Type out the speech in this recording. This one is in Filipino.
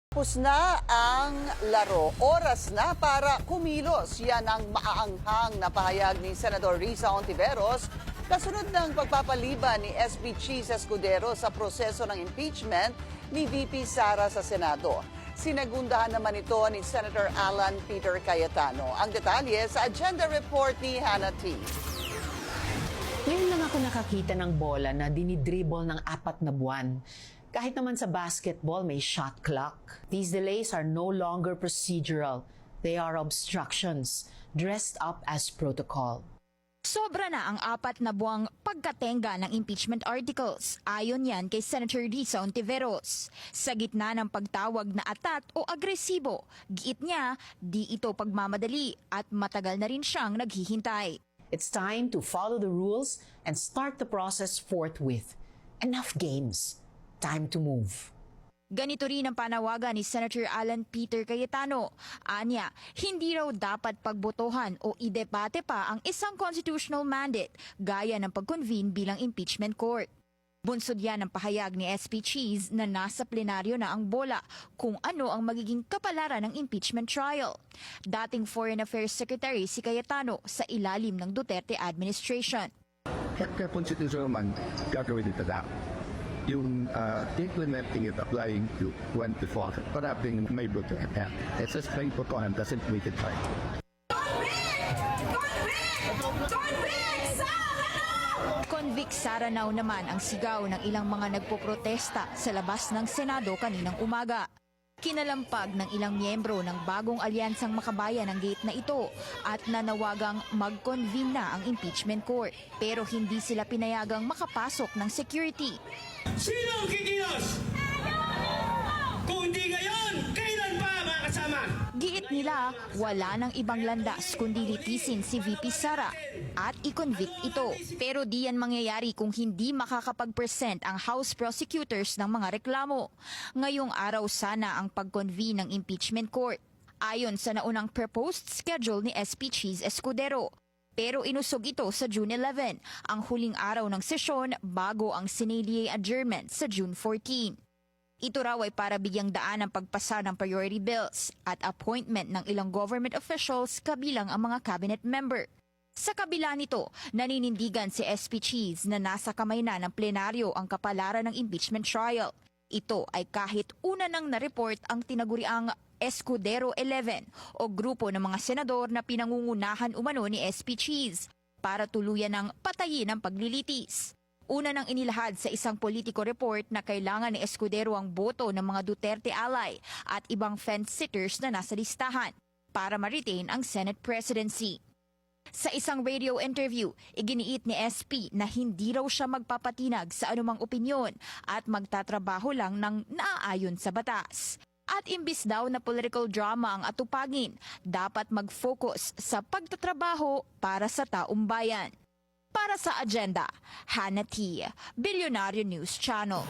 Tapos na ang laro. Oras na para kumilos. Yan ang maaanghang na pahayag ni Senador Risa Hontiveros kasunod ng pagpapaliban ni SP Cheese Escudero sa proseso ng impeachment ni VP Sara sa Senado. Sinagundahan naman ito ni Senator Alan Peter Cayetano. Ang detalye sa agenda report ni Hannah T. Ngayon lang ako nakakita ng bola na dinidribble ng 4 na buwan. Kahit naman sa basketball, may shot clock. These delays are no longer procedural. They are obstructions, dressed up as protocol. Sobra na ang 4 na buwang pagkatenga ng impeachment articles. Ayon yan kay Senator Risa Hontiveros. Sa gitna ng pagtawag na atat o agresibo, giit niya, di ito pagmamadali at matagal na rin siyang naghihintay. It's time to follow the rules and start the process forthwith. Enough games. Time to move. Ganito rin ang panawagan ni Senator Alan Peter Cayetano. Anya, hindi raw dapat pagbotohan o idebate pa ang isang constitutional mandate gaya ng pag-convene bilang impeachment court. Bunsod yan ang pahayag ni SP Cheese na nasa plenaryo na ang bola kung ano ang magiging kapalaran ng impeachment trial. Dating Foreign Affairs Secretary si Cayetano sa ilalim ng Duterte administration. Kaya constitutional man, gagawin ito na. Yung implementing it, applying to 24, parang may book at that. It's just plain protohan, doesn't make it right. Convict Saranaw naman ang sigaw ng ilang mga nagpoprotesta sa labas ng Senado kaninang umaga. Kinalampag ng ilang miyembro ng bagong alyansang makabayan ang gate na ito at nanawagang mag-convene na ang impeachment court. Pero hindi sila pinayagang makapasok ng security. Sino ang kikilos? Kung hindi ngayon, kailan pa mga kasama? Giit nila, wala nang ibang landas kundi litisin si VP Sara at i-convict ito. Pero di yan mangyayari kung hindi makakapag-present ang House prosecutors ng mga reklamo. Ngayong araw sana ang pag-convene ng impeachment court. Ayon sa naunang proposed schedule ni SP Cheese Escudero. Pero inusog ito sa June 11, ang huling araw ng sesyon bago ang Sine adjournment sa June 14. Ito raw ay para bigyang daan ang pagpasa ng priority bills at appointment ng ilang government officials kabilang ang mga cabinet member. Sa kabila nito, naninindigan si SP Cheese na nasa kamay na ng plenaryo ang kapalaran ng impeachment trial. Ito ay kahit una nang na-report ang tinaguriang Escudero 11 o grupo ng mga senador na pinangungunahan umano ni SP Cheese para tuluyan ng patayin ang paglilitis. Una nang inilahad sa isang politico report na kailangan ni Escudero ang boto ng mga Duterte ally at ibang fence-sitters na nasa listahan para ma-retain ang Senate presidency. Sa isang radio interview, iginiit ni SP na hindi raw siya magpapatinag sa anumang opinyon at magtatrabaho lang ng naaayon sa batas. At imbis daw na political drama ang atupagin, dapat mag-focus sa pagtatrabaho para sa taong bayan. Para sa agenda, Hannah T, Billionaire News Channel.